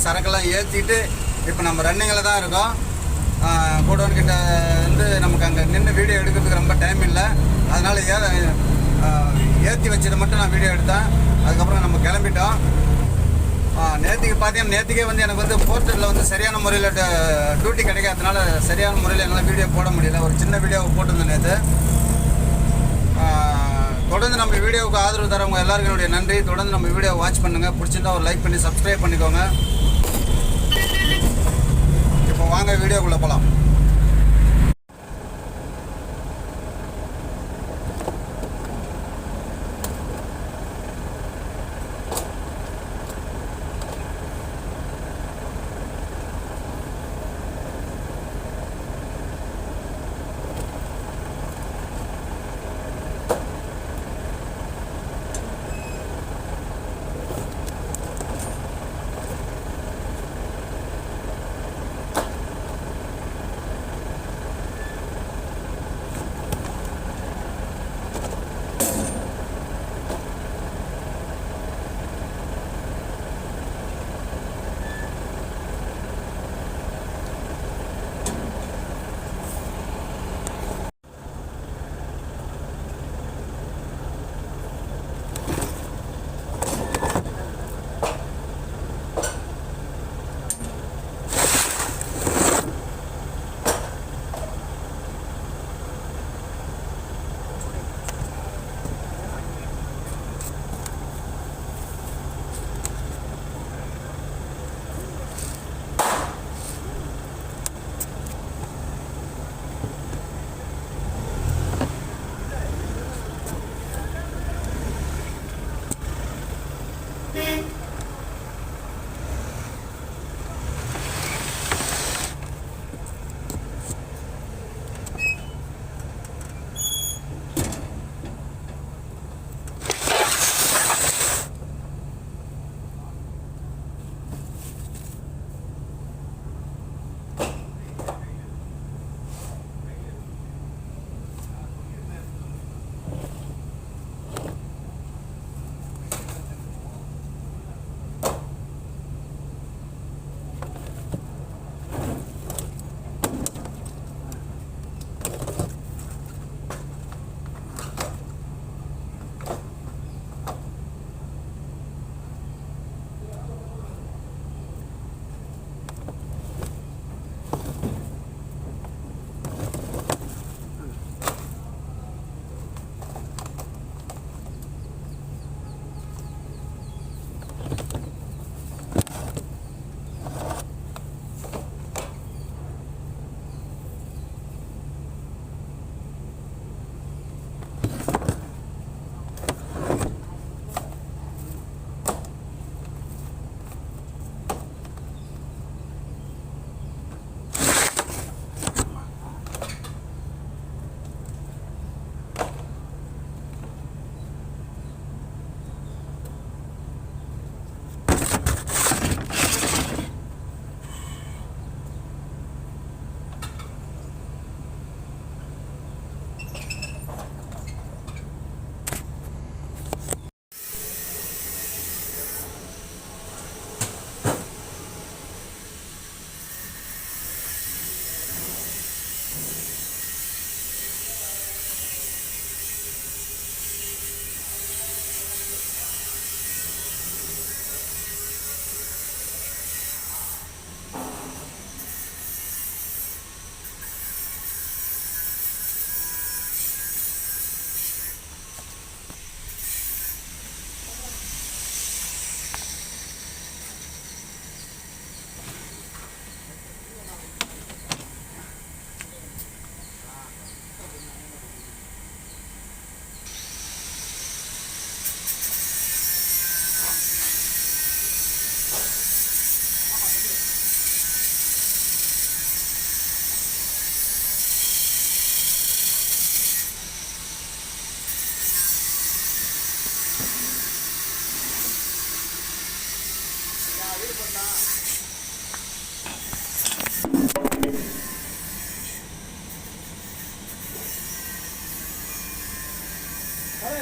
சரக்கெல்லாம் ஏற்றிட்டு இப்போ நம்ம ரன்னிங்கில் தான் இருக்கோம். கோடவுன் கிட்ட வந்து நமக்கு அங்கே நின்று வீடியோ எடுக்கிறதுக்கு ரொம்ப டைம் இல்லை. அதனால் ஏற்றி வச்சதை மட்டும் நான் வீடியோ எடுத்தேன். அதுக்கப்புறம் நம்ம கிளம்பிட்டோம். நேற்றுக்கு பார்த்தீங்கன்னா நேற்றுக்கே வந்து எனக்கு வந்து போர்ட்டலில் வந்து சரியான முறையில் டியூட்டி கிடைக்காததுனால சரியான முறையில் எங்களால் வீடியோ போட முடியல. ஒரு சின்ன வீடியோவை போட்டிருந்தேன் நேற்று. தொடர்ந்து நம்ம வீடியோவுக்கு ஆதரவு தரவங்க எல்லாருக்கும் என்னுடைய நன்றி. தொடர்ந்து நம்ம வீடியோ வாட்ச் பண்ணுங்கள். பிடிச்சிருந்தா ஒரு லைக் பண்ணி சப்ஸ்கிரைப் பண்ணிக்கோங்க. இப்போ வாங்க வீடியோக்குள்ளே போகலாம்.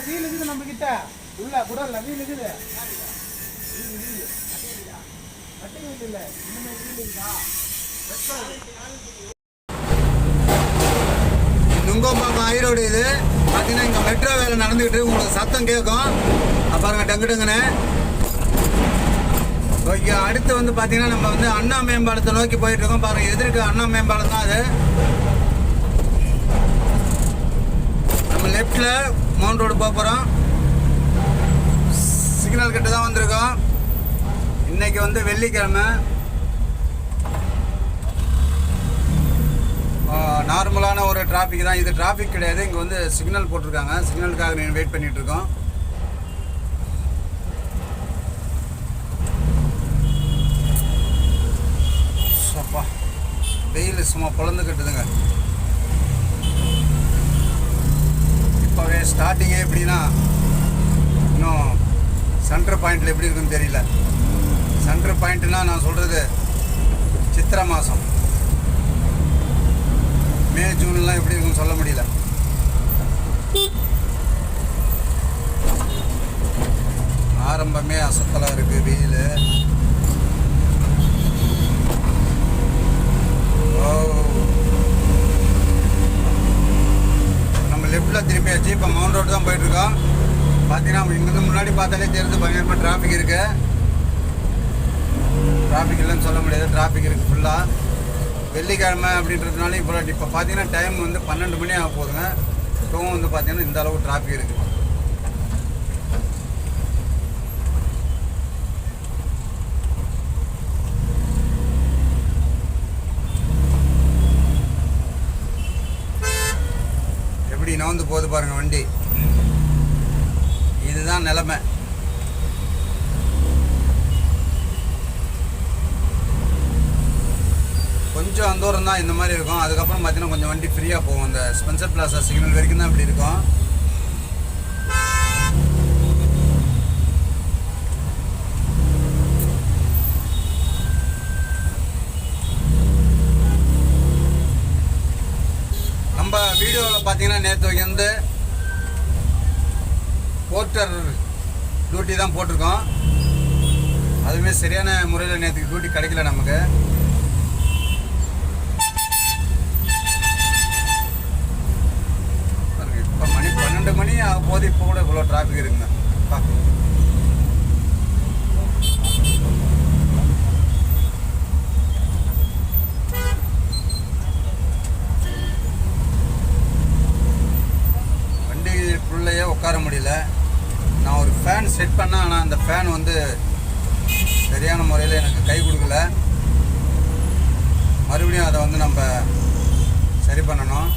வீல் இருக்குது நம்ம கிட்ட உள்ள குடல்ல வீல் இருக்குது நுங்கம்பாக்கம் ஹைரோடு இது பார்த்தீங்கன்னா இங்கே மெட்ரோ வேலை நடந்துக்கிட்டு உங்களுக்கு சத்தம் கேட்கும். பாருங்க டங்கு டங்குன்னு. ஓகே, அடுத்து வந்து பார்த்தீங்கன்னா நம்ம வந்து அண்ணா மேம்பாலத்தை நோக்கி போயிட்டு இருக்கோம். பாருங்க எதிர்க்கு அண்ணா மேம்பாலம் தான் அது. நம்ம லெஃப்டில் மவுண்ட் ரோடு போக போகிறோம். சிக்னல் கிட்ட தான் வந்திருக்கோம். இன்னைக்கு வந்து வெள்ளிக்கிழமை. நார்மலான ஒரு டிராஃபிக் தான் இது. டிராஃபிக் கிடையாது, இங்கே வந்து சிக்னல் போட்டிருக்காங்க. சிக்னலுக்காக நீங்கள் வெயிட் பண்ணிட்டு இருக்கோம். அப்பா வெயில் சும்மா பொழந்துக்கிட்டுதுங்க. இப்போவே ஸ்டார்டிங்கே எப்படின்னா இன்னும் சென்டர் பாயிண்டில் எப்படி இருக்குன்னு தெரியல. சென்டர் பாயிண்ட்னா நான் சொல்கிறது சித்திரை மாதம், மே ஜூன்லாம் எப்படி இருக்குன்னு சொல்ல முடியல. ஆரம்பமே அசத்தலாக இருக்குது வெயில். நம்ம லெஃப்டில் திரும்பியாச்சு. இப்போ மவுண்ட் ரோடு தான் போயிட்டுருக்கோம். பார்த்தீங்கன்னா இங்கிருந்து முன்னாடி பார்த்தாலே தெரிஞ்சு பயங்கரமாக டிராஃபிக் இருக்குது. டிராஃபிக் இல்லைன்னு சொல்ல முடியாது, டிராஃபிக் இருக்குது ஃபுல்லாக. வெள்ளிக்கிழமை அப்படின்றதுனால இப்போ பார்த்தீங்கன்னா டைம் வந்து 12 மணி ஆக போகுதுங்க. இப்போவும் வந்து பார்த்தீங்கன்னா இந்த அளவுக்கு டிராஃபிக் இருக்குது. எப்படி நவுந்து போகுது பாருங்க வண்டி. இதுதான் நிலைமை. கொஞ்சம் தூரம் தான் இந்த மாதிரி இருக்கும். அதுக்கப்புறம் பார்த்தீங்கன்னா கொஞ்சம் வண்டி ஃப்ரீயாக போகும். இந்த ஸ்பென்சர் பிளாசா சிக்னல் வரைக்கும் தான் இப்படி இருக்கும். நம்ம வீடியோவில் பார்த்தீங்கன்னா நேற்று வந்து போர்ட்டர் டியூட்டி தான் போட்டிருக்கோம். அதுவுமே சரியான முறையில் நேற்றுக்கு டியூட்டி கிடைக்கல நமக்கு. இப்போ மணி 12 மணி ஆக போது, இப்போ கூட இவ்வளோ டிராஃபிக் இருக்குங்க. வண்டிக்குள்ளேயே உட்கார முடியல. நான் ஒரு ஃபேன் செட் பண்ணேன், ஆனால் அந்த ஃபேன் வந்து சரியான முறையில் எனக்கு கை கொடுக்கல. மறுபடியும் அதை வந்து நம்ம சரி பண்ணணும்.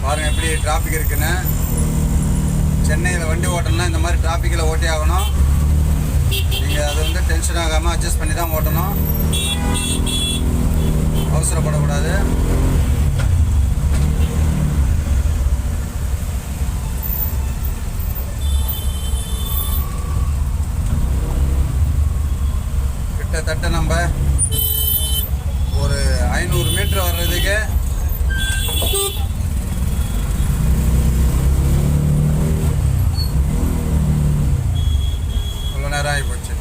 பாருங்கள் எப்படி டிராஃபிக் இருக்குன்னு. சென்னையில் வண்டி ஓட்டணும்னா இந்த மாதிரி டிராஃபிக்கில் ஓட்டி ஆகணும். நீங்கள் அதை வந்து டென்ஷன் ஆகாமல் அட்ஜஸ்ட் பண்ணி தான் ஓட்டணும். அவசரப்படக்கூடாது. கிட்டத்தட்ட நம்ம ஒரு 500 மீட்டர் வர்றதுக்கு இவ்வளோ நேரம் ஆகி போச்சு.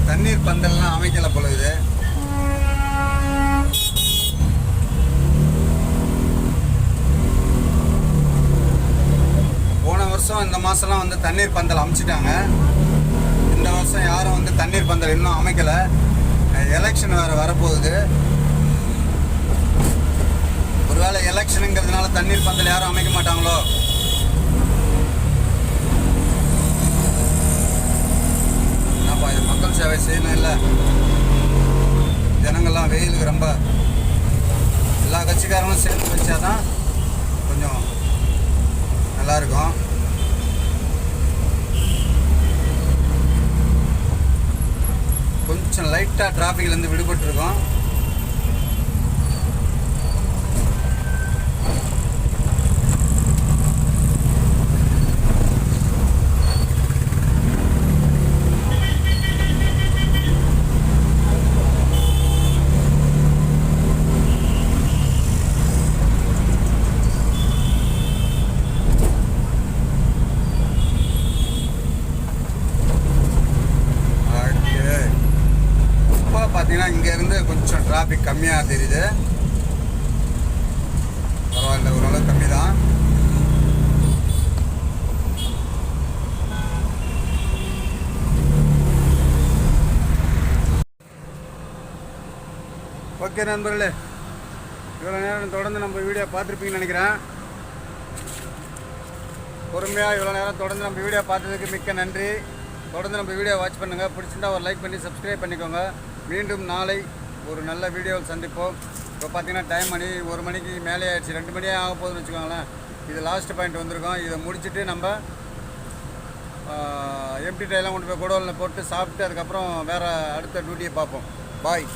தண்ணீர் பந்தல்லாம் அமைக்கல போல இது. போன வருஷம் இந்த மாதம்லாம் வந்து தண்ணீர் பந்தல் அமைச்சிட்டாங்க. இந்த வருஷம் யாரும் வந்து தண்ணீர் பந்தல் இன்னும் அமைக்கல. எலெக்ஷன் வேறு வரப்போகுது. ஒருவேளை எலெக்ஷனுங்கிறதுனால தண்ணீர் பந்தல் யாரும் அமைக்க மாட்டாங்களோ? இது மக்கள் சேவை செய்யணும் இல்லை? ஜனங்கள்லாம் வெயிலுக்கு ரொம்ப எல்லா கட்சிக்காரங்களும் சேர்த்து வச்சாதான் கொஞ்சம் நல்லாயிருக்கும். லைட்டாக டிராஃபிக்லேருந்து விடுபட்டுருக்கோம். பார்த்தீங்கன்னா இங்கேருந்து கொஞ்சம் டிராஃபிக் கம்மியாக தெரியுது. பரவாயில்ல, ஓரளவு கம்மி தான். ஓகே நண்பர்களே, இவ்வளோ நேரம் தொடர்ந்து நம்ம வீடியோ பார்த்துருப்பீங்கன்னு நினைக்கிறேன். பொறுமையாக இவ்வளோ நேரம் தொடர்ந்து நம்ம வீடியோ பார்த்ததுக்கு மிக்க நன்றி. தொடர்ந்து நம்ம வீடியோ வாட்ச் பண்ணுங்கள். பிடிச்சிருந்தா ஒரு லைக் பண்ணி சப்ஸ்கிரைப் பண்ணிக்கோங்க. மீண்டும் நாளை ஒரு நல்ல வீடியோவில் சந்திப்போம். இப்போ பார்த்தீங்கன்னா டைம் 1 மணிக்கு மேலே ஆயிடுச்சு. 2 மணியே ஆக போகுதுன்னு வச்சுக்கோங்களேன். இது லாஸ்ட் பாயிண்ட் வந்திருக்கோம். இதை முடிச்சுட்டு நம்ம எம்டி டைலாம் கொண்டு போய் குடோனில் போட்டு சாப்பிட்டு அதுக்கப்புறம் வேறு அடுத்த டியூட்டியை பார்ப்போம். பாய்.